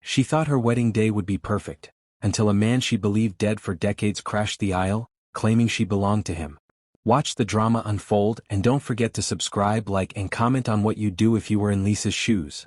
She thought her wedding day would be perfect, until a man she believed dead for decades crashed the aisle, claiming she belonged to him. Watch the drama unfold and don't forget to subscribe, like, and comment on what you'd do if you were in Lisa's shoes.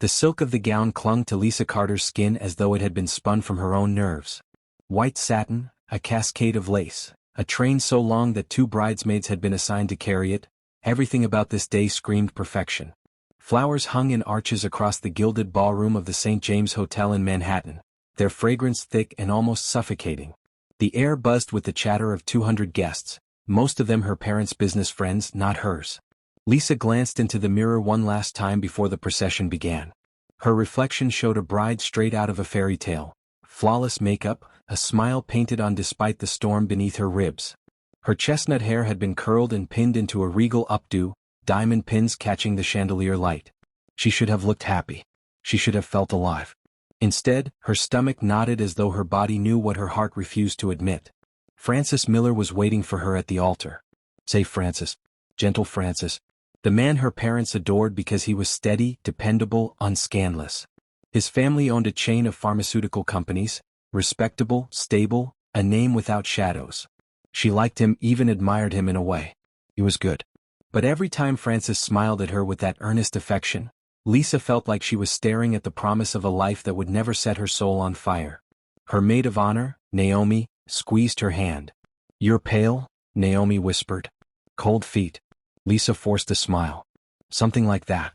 The silk of the gown clung to Lisa Carter's skin as though it had been spun from her own nerves. White satin, a cascade of lace, a train so long that 2 bridesmaids had been assigned to carry it, everything about this day screamed perfection. Flowers hung in arches across the gilded ballroom of the St. James Hotel in Manhattan, their fragrance thick and almost suffocating. The air buzzed with the chatter of 200 guests, most of them her parents' business friends, not hers. Lisa glanced into the mirror one last time before the procession began. Her reflection showed a bride straight out of a fairy tale. Flawless makeup, a smile painted on despite the storm beneath her ribs. Her chestnut hair had been curled and pinned into a regal updo, diamond pins catching the chandelier light. She should have looked happy. She should have felt alive. Instead, her stomach knotted as though her body knew what her heart refused to admit. Francis Miller was waiting for her at the altar. Say Francis. Gentle Francis. The man her parents adored because he was steady, dependable, unscandalous. His family owned a chain of pharmaceutical companies, respectable, stable, a name without shadows. She liked him, even admired him in a way. He was good. But every time Francis smiled at her with that earnest affection, Lisa felt like she was staring at the promise of a life that would never set her soul on fire. Her maid of honor, Naomi, squeezed her hand. "You're pale," Naomi whispered. "Cold feet." Lisa forced a smile. Something like that.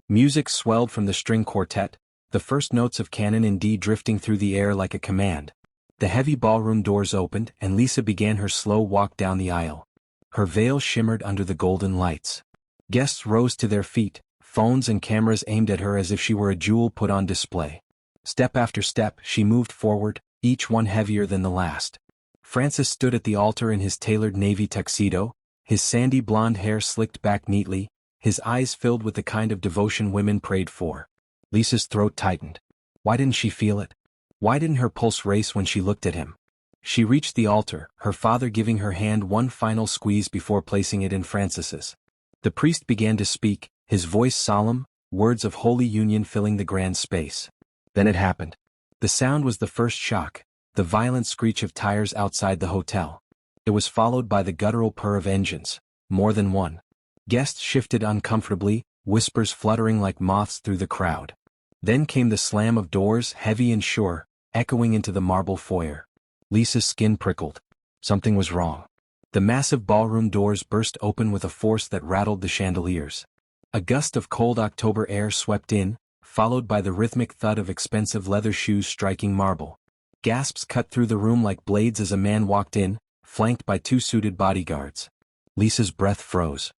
Music swelled from the string quartet, the first notes of canon in D drifting through the air like a command. The heavy ballroom doors opened and Lisa began her slow walk down the aisle. Her veil shimmered under the golden lights. Guests rose to their feet, phones and cameras aimed at her as if she were a jewel put on display. Step after step, she moved forward, each one heavier than the last. Francis stood at the altar in his tailored navy tuxedo, his sandy blonde hair slicked back neatly, his eyes filled with the kind of devotion women prayed for. Lisa's throat tightened. Why didn't she feel it? Why didn't her pulse race when she looked at him? She reached the altar, her father giving her hand one final squeeze before placing it in Francis's. The priest began to speak, his voice solemn, words of holy union filling the grand space. Then it happened. The sound was the first shock, the violent screech of tires outside the hotel. It was followed by the guttural purr of engines, more than one. Guests shifted uncomfortably, whispers fluttering like moths through the crowd. Then came the slam of doors, heavy and sure, echoing into the marble foyer. Lisa's skin prickled. Something was wrong. The massive ballroom doors burst open with a force that rattled the chandeliers. A gust of cold October air swept in, followed by the rhythmic thud of expensive leather shoes striking marble. Gasps cut through the room like blades as a man walked in, flanked by 2 suited bodyguards. Lisa's breath froze.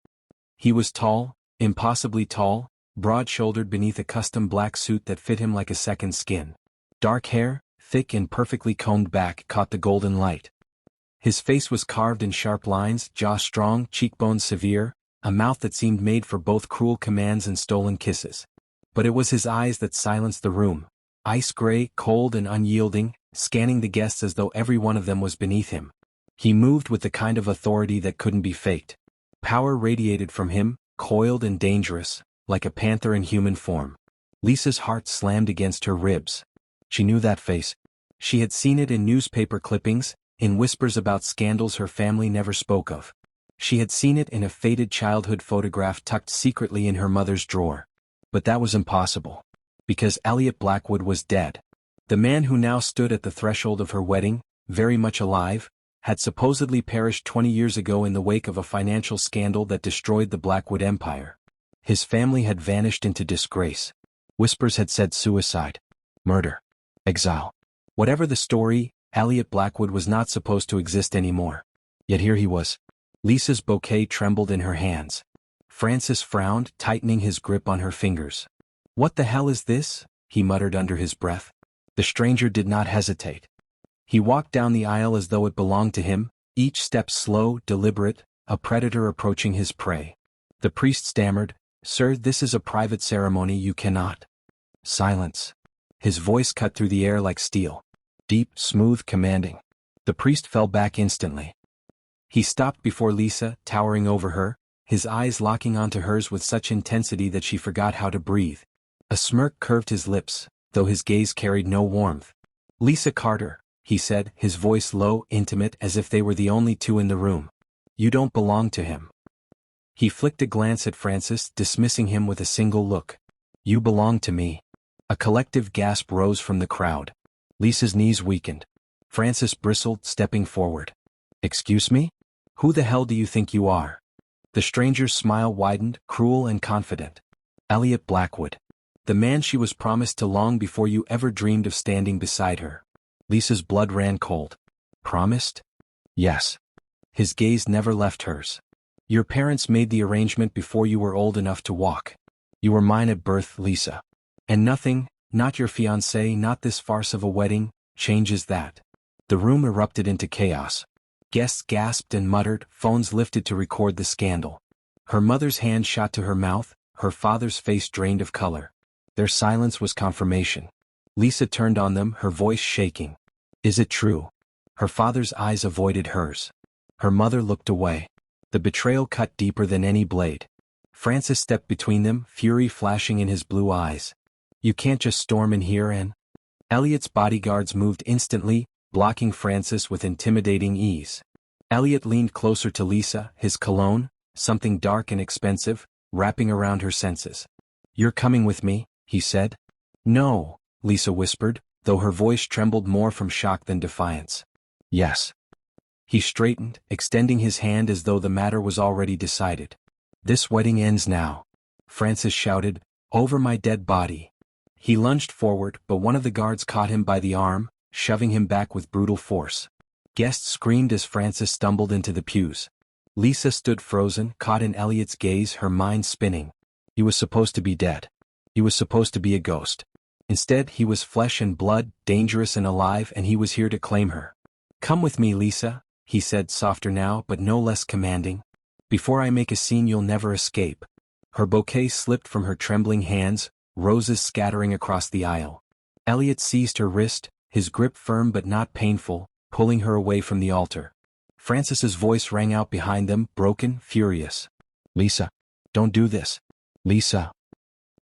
He was tall, impossibly tall, broad-shouldered beneath a custom black suit that fit him like a second skin. Dark hair, thick and perfectly combed back, caught the golden light. His face was carved in sharp lines, jaw strong, cheekbones severe, a mouth that seemed made for both cruel commands and stolen kisses. But it was his eyes that silenced the room, ice gray, cold and unyielding, scanning the guests as though every one of them was beneath him. He moved with the kind of authority that couldn't be faked. Power radiated from him, coiled and dangerous, like a panther in human form. Lisa's heart slammed against her ribs. She knew that face. She had seen it in newspaper clippings, in whispers about scandals her family never spoke of. She had seen it in a faded childhood photograph tucked secretly in her mother's drawer. But that was impossible. Because Eliot Blackwood was dead. The man who now stood at the threshold of her wedding, very much alive, had supposedly perished 20 years ago in the wake of a financial scandal that destroyed the Blackwood empire. His family had vanished into disgrace. Whispers had said suicide, murder, exile. Whatever the story, Eliot Blackwood was not supposed to exist anymore. Yet here he was. Lisa's bouquet trembled in her hands. Francis frowned, tightening his grip on her fingers. "What the hell is this?" he muttered under his breath. The stranger did not hesitate. He walked down the aisle as though it belonged to him, each step slow, deliberate, a predator approaching his prey. The priest stammered, "Sir, this is a private ceremony, you cannot." Silence. His voice cut through the air like steel. Deep, smooth, commanding. The priest fell back instantly. He stopped before Lisa, towering over her, his eyes locking onto hers with such intensity that she forgot how to breathe. A smirk curved his lips, though his gaze carried no warmth. "Lisa Carter," he said, his voice low, intimate, as if they were the only two in the room. "You don't belong to him." He flicked a glance at Francis, dismissing him with a single look. "You belong to me." A collective gasp rose from the crowd. Lisa's knees weakened. Francis bristled, stepping forward. "Excuse me? Who the hell do you think you are?" The stranger's smile widened, cruel and confident. "Eliot Blackwood. The man she was promised to long before you ever dreamed of standing beside her." Lisa's blood ran cold. "Promised?" "Yes." His gaze never left hers. "Your parents made the arrangement before you were old enough to walk. You were mine at birth, Lisa. And nothing, not your fiancé, not this farce of a wedding, changes that." The room erupted into chaos. Guests gasped and muttered, phones lifted to record the scandal. Her mother's hand shot to her mouth, her father's face drained of color. Their silence was confirmation. Lisa turned on them, her voice shaking. "Is it true?" Her father's eyes avoided hers. Her mother looked away. The betrayal cut deeper than any blade. Francis stepped between them, fury flashing in his blue eyes. "You can't just storm in here and—" Eliot's bodyguards moved instantly, blocking Francis with intimidating ease. Eliot leaned closer to Lisa, his cologne, something dark and expensive, wrapping around her senses. "You're coming with me," he said. "No," Lisa whispered, though her voice trembled more from shock than defiance. "Yes." He straightened, extending his hand as though the matter was already decided. "This wedding ends now," Francis shouted, "over my dead body." He lunged forward, but one of the guards caught him by the arm, shoving him back with brutal force. Guests screamed as Francis stumbled into the pews. Lisa stood frozen, caught in Eliot's gaze, her mind spinning. He was supposed to be dead. He was supposed to be a ghost. Instead, he was flesh and blood, dangerous and alive, and he was here to claim her. "Come with me, Lisa," he said, softer now but no less commanding. "Before I make a scene you'll never escape." Her bouquet slipped from her trembling hands, roses scattering across the aisle. Eliot seized her wrist, his grip firm but not painful, pulling her away from the altar. Francis's voice rang out behind them, broken, furious. "Lisa, don't do this. Lisa."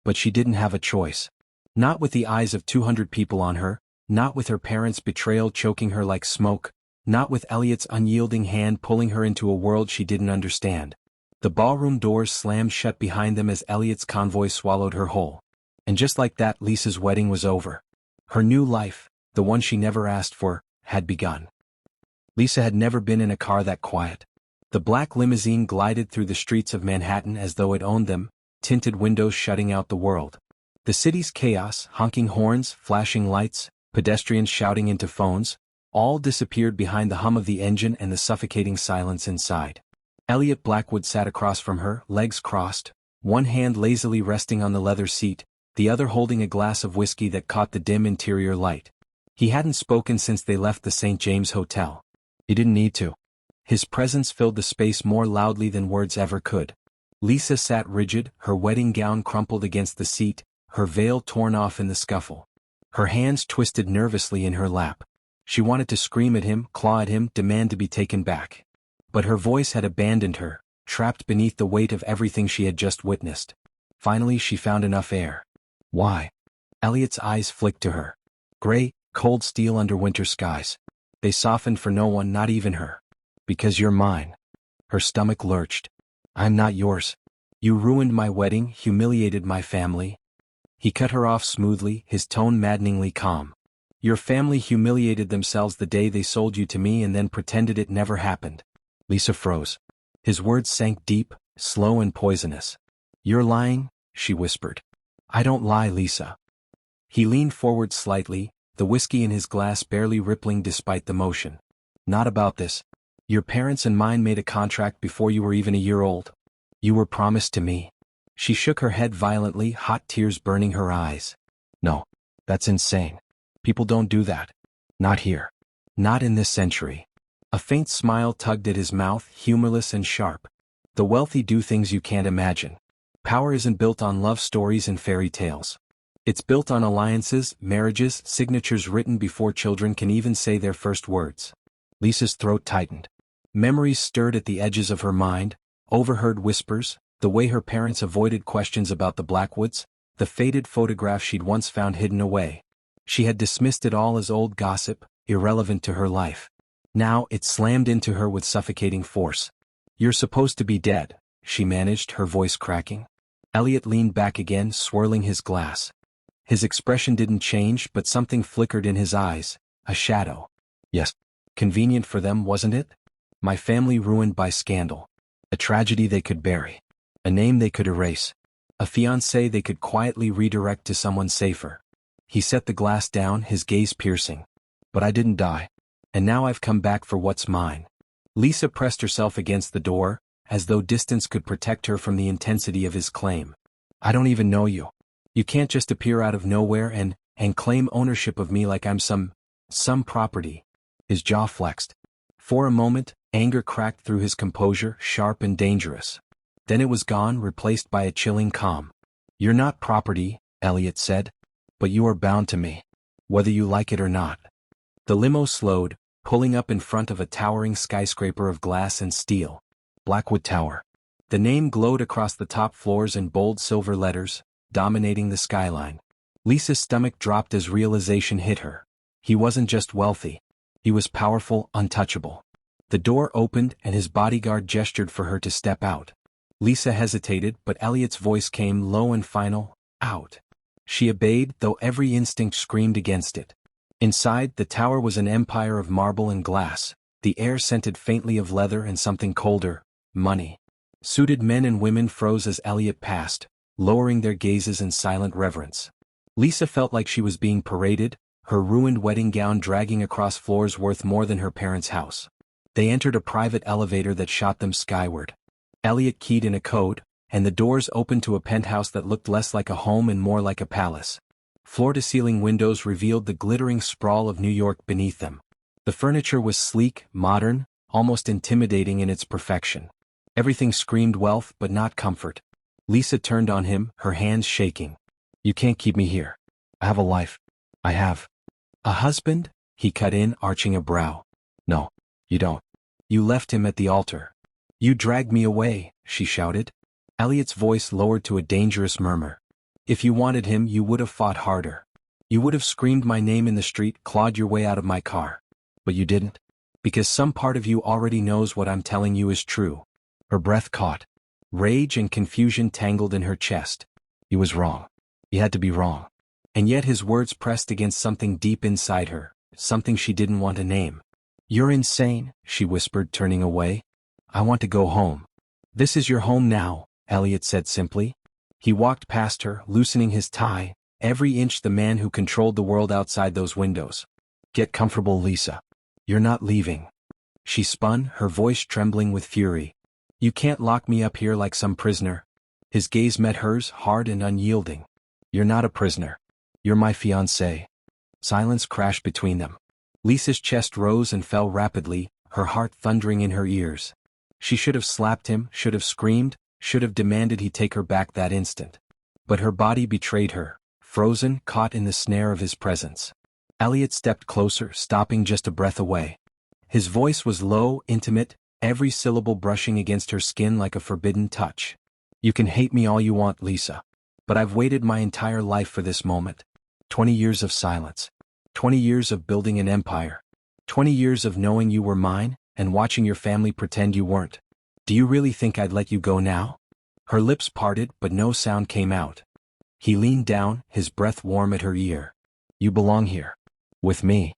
But she didn't have a choice. Not with the eyes of 200 people on her, not with her parents' betrayal choking her like smoke, not with Eliot's unyielding hand pulling her into a world she didn't understand. The ballroom doors slammed shut behind them as Eliot's convoy swallowed her whole. And just like that, Lisa's wedding was over. Her new life, the one she never asked for, had begun. Lisa had never been in a car that quiet. The black limousine glided through the streets of Manhattan as though it owned them, tinted windows shutting out the world. The city's chaos, honking horns, flashing lights, pedestrians shouting into phones, all disappeared behind the hum of the engine and the suffocating silence inside. Eliot Blackwood sat across from her, legs crossed, one hand lazily resting on the leather seat, the other holding a glass of whiskey that caught the dim interior light. He hadn't spoken since they left the St. James Hotel. He didn't need to. His presence filled the space more loudly than words ever could. Lisa sat rigid, her wedding gown crumpled against the seat, her veil torn off in the scuffle. Her hands twisted nervously in her lap. She wanted to scream at him, claw at him, demand to be taken back. But her voice had abandoned her, trapped beneath the weight of everything she had just witnessed. Finally she found enough air. "Why?" Eliot's eyes flicked to her. Gray, cold steel under winter skies. They softened for no one, not even her. "Because you're mine." Her stomach lurched. "I'm not yours. You ruined my wedding, humiliated my family." He cut her off smoothly, his tone maddeningly calm. "Your family humiliated themselves the day they sold you to me and then pretended it never happened." Lisa froze. His words sank deep, slow and poisonous. "You're lying," she whispered. "I don't lie, Lisa." He leaned forward slightly, the whiskey in his glass barely rippling despite the motion. "Not about this. Your parents and mine made a contract before you were even a year old. You were promised to me." She shook her head violently, hot tears burning her eyes. "No, that's insane. People don't do that. Not here. Not in this century." A faint smile tugged at his mouth, humorless and sharp. "The wealthy do things you can't imagine. Power isn't built on love stories and fairy tales. It's built on alliances, marriages, signatures written before children can even say their first words." Lisa's throat tightened. Memories stirred at the edges of her mind, overheard whispers, the way her parents avoided questions about the Blackwoods, the faded photograph she'd once found hidden away. She had dismissed it all as old gossip, irrelevant to her life. Now it slammed into her with suffocating force. "You're supposed to be dead," she managed, her voice cracking. Eliot leaned back again, swirling his glass. His expression didn't change, but something flickered in his eyes, a shadow. "Yes. Convenient for them, wasn't it? My family ruined by scandal. A tragedy they could bury. A name they could erase. A fiancé they could quietly redirect to someone safer." He set the glass down, his gaze piercing. "But I didn't die. And now I've come back for what's mine." Lisa pressed herself against the door, as though distance could protect her from the intensity of his claim. "I don't even know you. You can't just appear out of nowhere and claim ownership of me like I'm some property." His jaw flexed. For a moment, anger cracked through his composure, sharp and dangerous. Then it was gone, replaced by a chilling calm. "You're not property," Eliot said. "But you are bound to me. Whether you like it or not." The limo slowed, pulling up in front of a towering skyscraper of glass and steel. Blackwood Tower. The name glowed across the top floors in bold silver letters, dominating the skyline. Lisa's stomach dropped as realization hit her. He wasn't just wealthy. He was powerful, untouchable. The door opened and his bodyguard gestured for her to step out. Lisa hesitated, but Eliot's voice came low and final, "Out." She obeyed, though every instinct screamed against it. Inside, the tower was an empire of marble and glass. The air scented faintly of leather and something colder, money. Suited men and women froze as Eliot passed, lowering their gazes in silent reverence. Lisa felt like she was being paraded, her ruined wedding gown dragging across floors worth more than her parents' house. They entered a private elevator that shot them skyward. Eliot keyed in a code, and the doors opened to a penthouse that looked less like a home and more like a palace. Floor-to-ceiling windows revealed the glittering sprawl of New York beneath them. The furniture was sleek, modern, almost intimidating in its perfection. Everything screamed wealth but not comfort. Lisa turned on him, her hands shaking. "You can't keep me here. I have a life. I have." "A husband?" he cut in, arching a brow. "No, you don't. You left him at the altar." "You dragged me away," she shouted. Eliot's voice lowered to a dangerous murmur. "If you wanted him, you would have fought harder. You would have screamed my name in the street, clawed your way out of my car. But you didn't. Because some part of you already knows what I'm telling you is true." Her breath caught. Rage and confusion tangled in her chest. He was wrong. He had to be wrong. And yet his words pressed against something deep inside her, something she didn't want to name. "You're insane," she whispered, turning away. "I want to go home." "This is your home now," Eliot said simply. He walked past her, loosening his tie, every inch the man who controlled the world outside those windows. "Get comfortable, Lisa. You're not leaving." She spun, her voice trembling with fury. "You can't lock me up here like some prisoner." His gaze met hers, hard and unyielding. "You're not a prisoner. You're my fiancé." Silence crashed between them. Lisa's chest rose and fell rapidly, her heart thundering in her ears. She should have slapped him, should have screamed, should have demanded he take her back that instant. But her body betrayed her, frozen, caught in the snare of his presence. Eliot stepped closer, stopping just a breath away. His voice was low, intimate, every syllable brushing against her skin like a forbidden touch. "You can hate me all you want, Lisa. But I've waited my entire life for this moment. 20 years of silence. 20 years of building an empire. 20 years of knowing you were mine, and watching your family pretend you weren't. Do you really think I'd let you go now?" Her lips parted, but no sound came out. He leaned down, his breath warm at her ear. "You belong here. With me."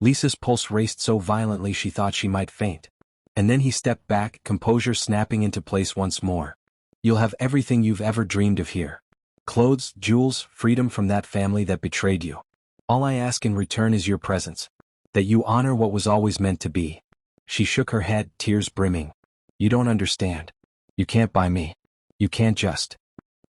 Lisa's pulse raced so violently she thought she might faint. And then he stepped back, composure snapping into place once more. "You'll have everything you've ever dreamed of here. Clothes, jewels, freedom from that family that betrayed you. All I ask in return is your presence. That you honor what was always meant to be." She shook her head, tears brimming. "You don't understand. You can't buy me. You can't just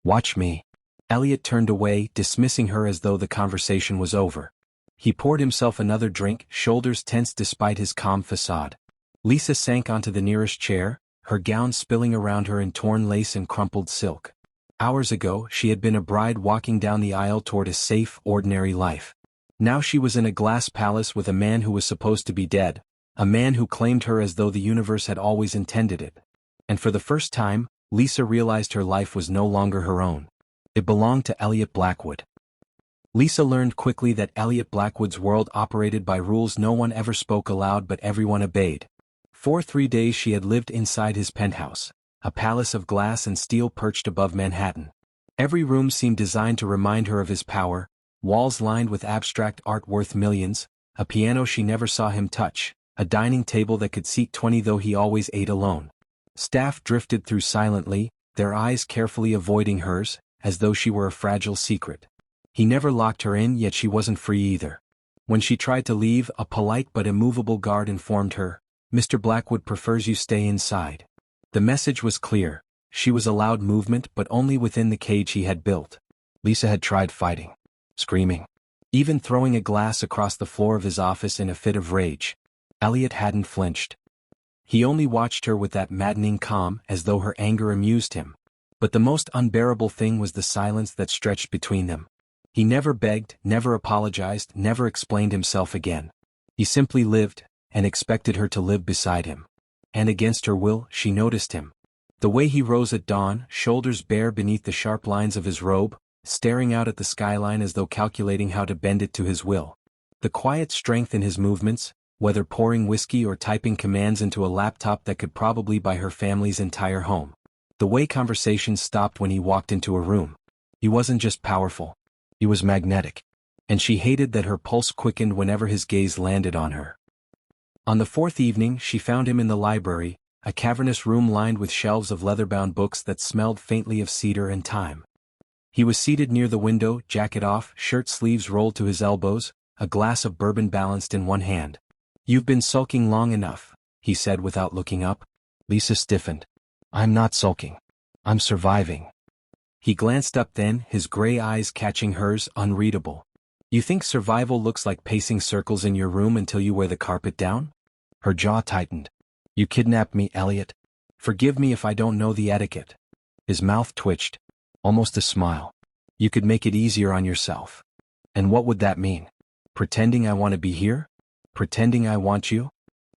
watch me." Eliot turned away, dismissing her as though the conversation was over. He poured himself another drink, shoulders tense despite his calm facade. Lisa sank onto the nearest chair, her gown spilling around her in torn lace and crumpled silk. Hours ago, she had been a bride walking down the aisle toward a safe, ordinary life. Now she was in a glass palace with a man who was supposed to be dead, a man who claimed her as though the universe had always intended it. And for the first time, Lisa realized her life was no longer her own. It belonged to Eliot Blackwood. Lisa learned quickly that Eliot Blackwood's world operated by rules no one ever spoke aloud but everyone obeyed. For 3 days she had lived inside his penthouse, a palace of glass and steel perched above Manhattan. Every room seemed designed to remind her of his power, walls lined with abstract art worth millions, a piano she never saw him touch, a dining table that could seat 20 though he always ate alone. Staff drifted through silently, their eyes carefully avoiding hers, as though she were a fragile secret. He never locked her in, yet she wasn't free either. When she tried to leave, a polite but immovable guard informed her, "Mr. Blackwood prefers you stay inside." The message was clear. She was allowed movement but only within the cage he had built. Lisa had tried fighting, screaming, even throwing a glass across the floor of his office in a fit of rage. Eliot hadn't flinched. He only watched her with that maddening calm, as though her anger amused him. But the most unbearable thing was the silence that stretched between them. He never begged, never apologized, never explained himself again. He simply lived, and expected her to live beside him. And against her will, she noticed him. The way he rose at dawn, shoulders bare beneath the sharp lines of his robe, staring out at the skyline as though calculating how to bend it to his will. The quiet strength in his movements, whether pouring whiskey or typing commands into a laptop that could probably buy her family's entire home. The way conversations stopped when he walked into a room. He wasn't just powerful. He was magnetic. And she hated that her pulse quickened whenever his gaze landed on her. On the fourth evening, she found him in the library, a cavernous room lined with shelves of leather-bound books that smelled faintly of cedar and thyme. He was seated near the window, jacket off, shirt sleeves rolled to his elbows, a glass of bourbon balanced in one hand. "You've been sulking long enough," he said without looking up. Lisa stiffened. "I'm not sulking. I'm surviving." He glanced up then, his gray eyes catching hers, unreadable. "You think survival looks like pacing circles in your room until you wear the carpet down?" Her jaw tightened. "You kidnapped me, Eliot. Forgive me if I don't know the etiquette." His mouth twitched. Almost a smile. "You could make it easier on yourself." "And what would that mean? Pretending I want to be here? Pretending I want you?"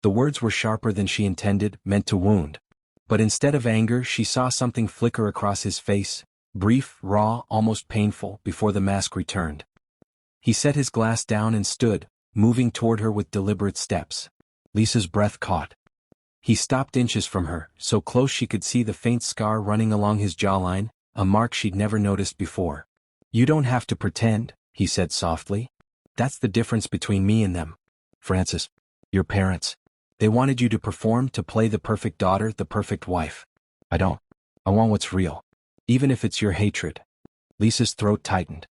The words were sharper than she intended, meant to wound. But instead of anger, she saw something flicker across his face, brief, raw, almost painful, before the mask returned. He set his glass down and stood, moving toward her with deliberate steps. Lisa's breath caught. He stopped inches from her, so close she could see the faint scar running along his jawline, a mark she'd never noticed before. "You don't have to pretend," he said softly. "That's the difference between me and them. Frances, your parents. They wanted you to perform, to play the perfect daughter, the perfect wife. I don't. I want what's real. Even if it's your hatred." Lisa's throat tightened.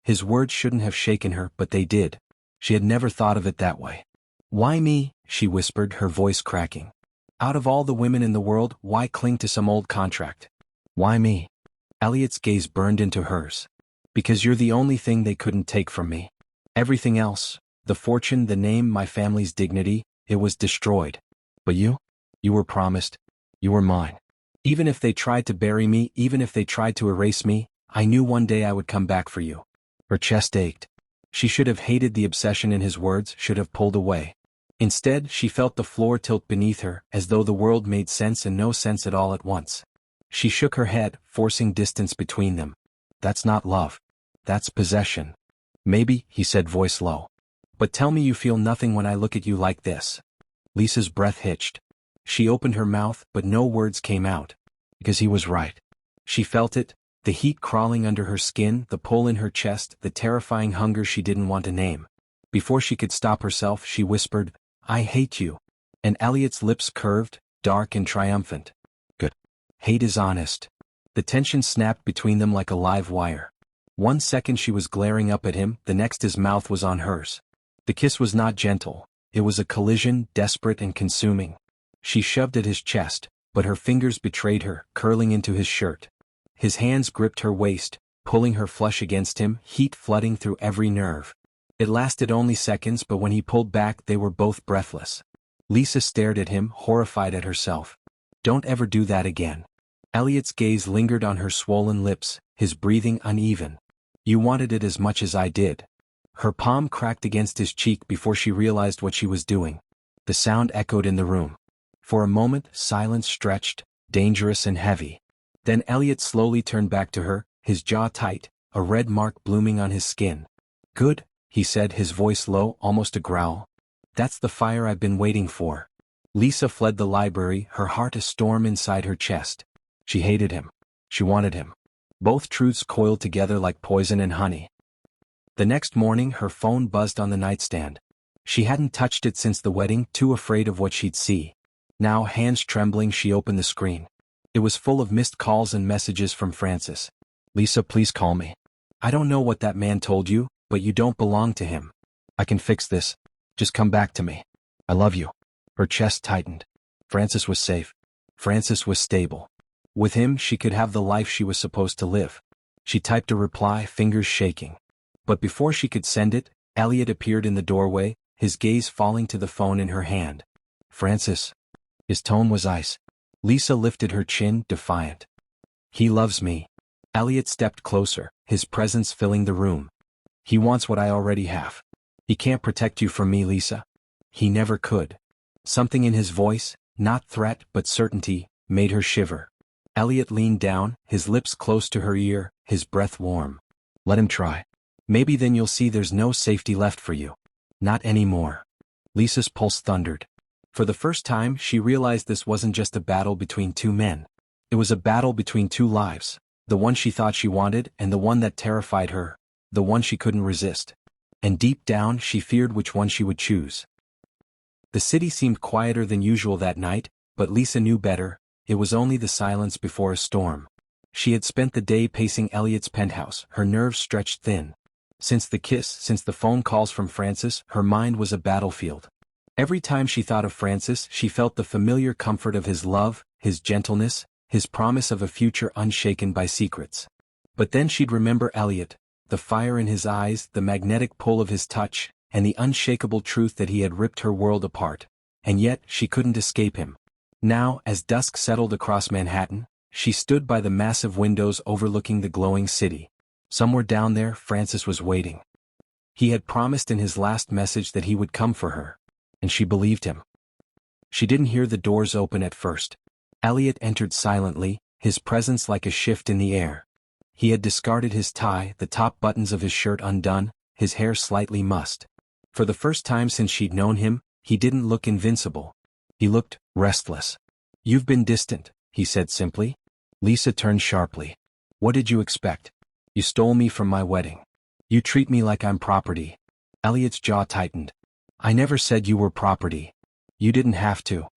His words shouldn't have shaken her, but they did. She had never thought of it that way. "Why me?" she whispered, her voice cracking. "Out of all the women in the world, why cling to some old contract? Why me?" Eliot's gaze burned into hers. "Because you're the only thing they couldn't take from me. Everything else, the fortune, the name, my family's dignity, it was destroyed. But you were promised. You were mine. Even if they tried to bury me, even if they tried to erase me, I knew one day I would come back for you." Her chest ached. She should have hated the obsession in his words, should have pulled away. Instead, she felt the floor tilt beneath her, as though the world made sense and no sense at all at once. She shook her head, forcing distance between them. "That's not love. That's possession." "Maybe," he said, voice low. "But tell me you feel nothing when I look at you like this." Lisa's breath hitched. She opened her mouth, but no words came out. Because he was right. She felt it, the heat crawling under her skin, the pull in her chest, the terrifying hunger she didn't want to name. Before she could stop herself, she whispered, "I hate you." And Eliot's lips curved, dark and triumphant. "Good. Hate is honest." The tension snapped between them like a live wire. 1 second she was glaring up at him, the next his mouth was on hers. The kiss was not gentle. It was a collision, desperate and consuming. She shoved at his chest, but her fingers betrayed her, curling into his shirt. His hands gripped her waist, pulling her flush against him, heat flooding through every nerve. It lasted only seconds, but when he pulled back they were both breathless. Lisa stared at him, horrified at herself. "Don't ever do that again." Eliot's gaze lingered on her swollen lips, his breathing uneven. "You wanted it as much as I did." Her palm cracked against his cheek before she realized what she was doing. The sound echoed in the room. For a moment, silence stretched, dangerous and heavy. Then Eliot slowly turned back to her, his jaw tight, a red mark blooming on his skin. "Good," he said, his voice low, almost a growl. "That's the fire I've been waiting for." Lisa fled the library, her heart a storm inside her chest. She hated him. She wanted him. Both truths coiled together like poison and honey. The next morning her phone buzzed on the nightstand. She hadn't touched it since the wedding, too afraid of what she'd see. Now, hands trembling, she opened the screen. It was full of missed calls and messages from Francis. "Lisa, please call me. I don't know what that man told you, but you don't belong to him. I can fix this. Just come back to me. I love you." Her chest tightened. Francis was safe. Francis was stable. With him, she could have the life she was supposed to live. She typed a reply, fingers shaking. But before she could send it, Eliot appeared in the doorway, his gaze falling to the phone in her hand. "Francis." His tone was ice. Lisa lifted her chin, defiant. "He loves me." Eliot stepped closer, his presence filling the room. "He wants what I already have. He can't protect you from me, Lisa. He never could." Something in his voice, not threat but certainty, made her shiver. Eliot leaned down, his lips close to her ear, his breath warm. "Let him try. Maybe then you'll see there's no safety left for you. Not anymore." Lisa's pulse thundered. For the first time, she realized this wasn't just a battle between two men. It was a battle between two lives, the one she thought she wanted and the one that terrified her, the one she couldn't resist. And deep down, she feared which one she would choose. The city seemed quieter than usual that night, but Lisa knew better. It was only the silence before a storm. She had spent the day pacing Eliot's penthouse, her nerves stretched thin. Since the kiss, since the phone calls from Francis, her mind was a battlefield. Every time she thought of Francis, she felt the familiar comfort of his love, his gentleness, his promise of a future unshaken by secrets. But then she'd remember Eliot, the fire in his eyes, the magnetic pull of his touch, and the unshakable truth that he had ripped her world apart. And yet, she couldn't escape him. Now, as dusk settled across Manhattan, she stood by the massive windows overlooking the glowing city. Somewhere down there, Francis was waiting. He had promised in his last message that he would come for her. And she believed him. She didn't hear the doors open at first. Eliot entered silently, his presence like a shift in the air. He had discarded his tie, the top buttons of his shirt undone, his hair slightly mussed. For the first time since she'd known him, he didn't look invincible. He looked restless. "You've been distant," he said simply. Lisa turned sharply. "What did you expect? You stole me from my wedding. You treat me like I'm property." Eliot's jaw tightened. "I never said you were property. You didn't have to."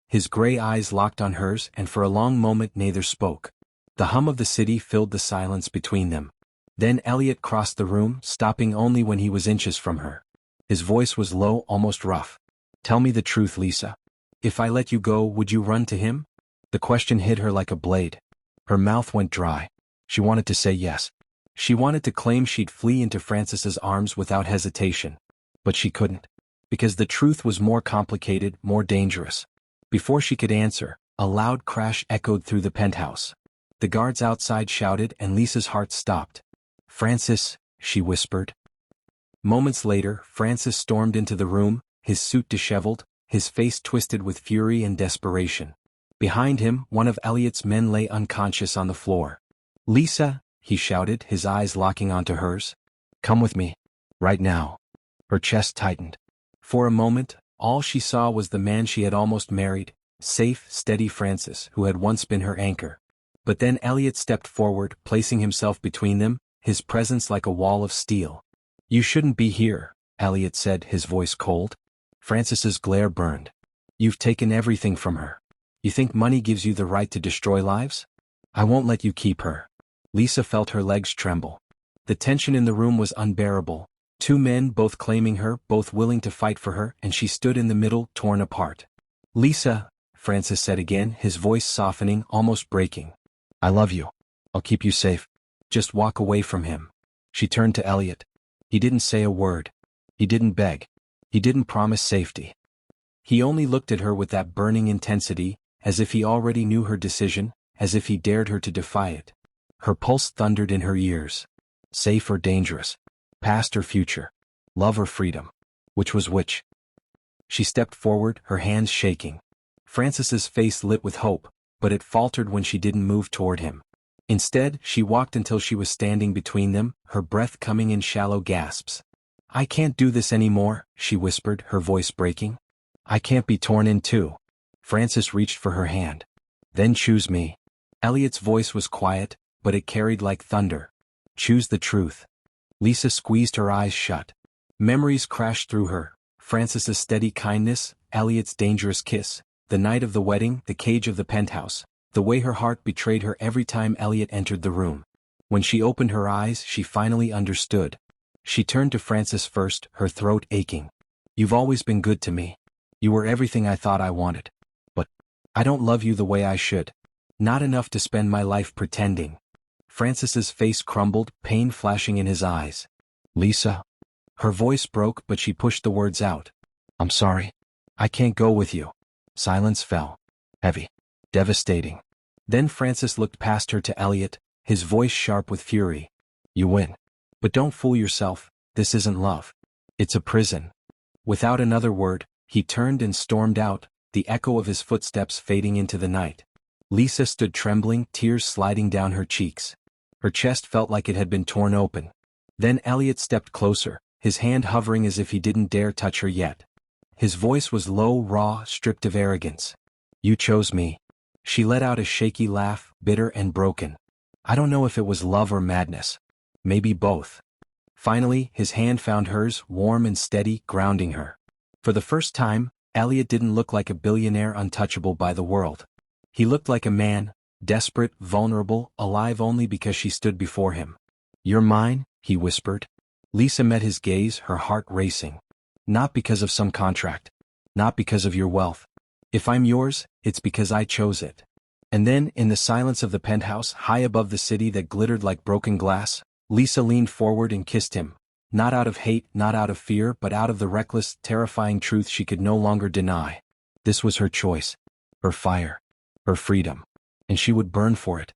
His gray eyes locked on hers, and for a long moment neither spoke. The hum of the city filled the silence between them. Then Eliot crossed the room, stopping only when he was inches from her. His voice was low, almost rough. "Tell me the truth, Lisa. If I let you go, would you run to him?" The question hit her like a blade. Her mouth went dry. She wanted to say yes. She wanted to claim she'd flee into Francis's arms without hesitation. But she couldn't. Because the truth was more complicated, more dangerous. Before she could answer, a loud crash echoed through the penthouse. The guards outside shouted and Lisa's heart stopped. "Francis," she whispered. Moments later, Francis stormed into the room, his suit disheveled, his face twisted with fury and desperation. Behind him, one of Eliot's men lay unconscious on the floor. "Lisa," he shouted, his eyes locking onto hers. "Come with me. Right now." Her chest tightened. For a moment, all she saw was the man she had almost married, safe, steady Francis, who had once been her anchor. But then Eliot stepped forward, placing himself between them, his presence like a wall of steel. "You shouldn't be here," Eliot said, his voice cold. Francis's glare burned. "You've taken everything from her. You think money gives you the right to destroy lives? I won't let you keep her." Lisa felt her legs tremble. The tension in the room was unbearable. Two men both claiming her, both willing to fight for her, and she stood in the middle, torn apart. "Lisa," Francis said again, his voice softening, almost breaking. "I love you. I'll keep you safe. Just walk away from him." She turned to Eliot. He didn't say a word. He didn't beg. He didn't promise safety. He only looked at her with that burning intensity, as if he already knew her decision, as if he dared her to defy it. Her pulse thundered in her ears. Safe or dangerous? Past or future? Love or freedom? Which was which? She stepped forward, her hands shaking. Francis's face lit with hope, but it faltered when she didn't move toward him. Instead, she walked until she was standing between them, her breath coming in shallow gasps. "I can't do this anymore," she whispered, her voice breaking. "I can't be torn in two." Frances reached for her hand. "Then choose me." Eliot's voice was quiet, but it carried like thunder. "Choose the truth." Lisa squeezed her eyes shut. Memories crashed through her. Frances's steady kindness, Eliot's dangerous kiss, the night of the wedding, the cage of the penthouse, the way her heart betrayed her every time Eliot entered the room. When she opened her eyes, she finally understood. She turned to Frances first, her throat aching. "You've always been good to me. You were everything I thought I wanted. But I don't love you the way I should. Not enough to spend my life pretending." Frances's face crumbled, pain flashing in his eyes. "Lisa." Her voice broke, but she pushed the words out. "I'm sorry. I can't go with you." Silence fell. Heavy. Devastating. Then Frances looked past her to Eliot, his voice sharp with fury. "You win. But don't fool yourself, this isn't love. It's a prison." Without another word, he turned and stormed out, the echo of his footsteps fading into the night. Lisa stood trembling, tears sliding down her cheeks. Her chest felt like it had been torn open. Then Eliot stepped closer, his hand hovering as if he didn't dare touch her yet. His voice was low, raw, stripped of arrogance. "You chose me." She let out a shaky laugh, bitter and broken. "I don't know if it was love or madness. Maybe both." Finally, his hand found hers, warm and steady, grounding her. For the first time, Eliot didn't look like a billionaire untouchable by the world. He looked like a man, desperate, vulnerable, alive only because she stood before him. "You're mine," he whispered. Lisa met his gaze, her heart racing. "Not because of some contract. Not because of your wealth. If I'm yours, it's because I chose it." And then, in the silence of the penthouse, high above the city that glittered like broken glass, Lisa leaned forward and kissed him. Not out of hate, not out of fear, but out of the reckless, terrifying truth she could no longer deny. This was her choice. Her fire. Her freedom. And she would burn for it.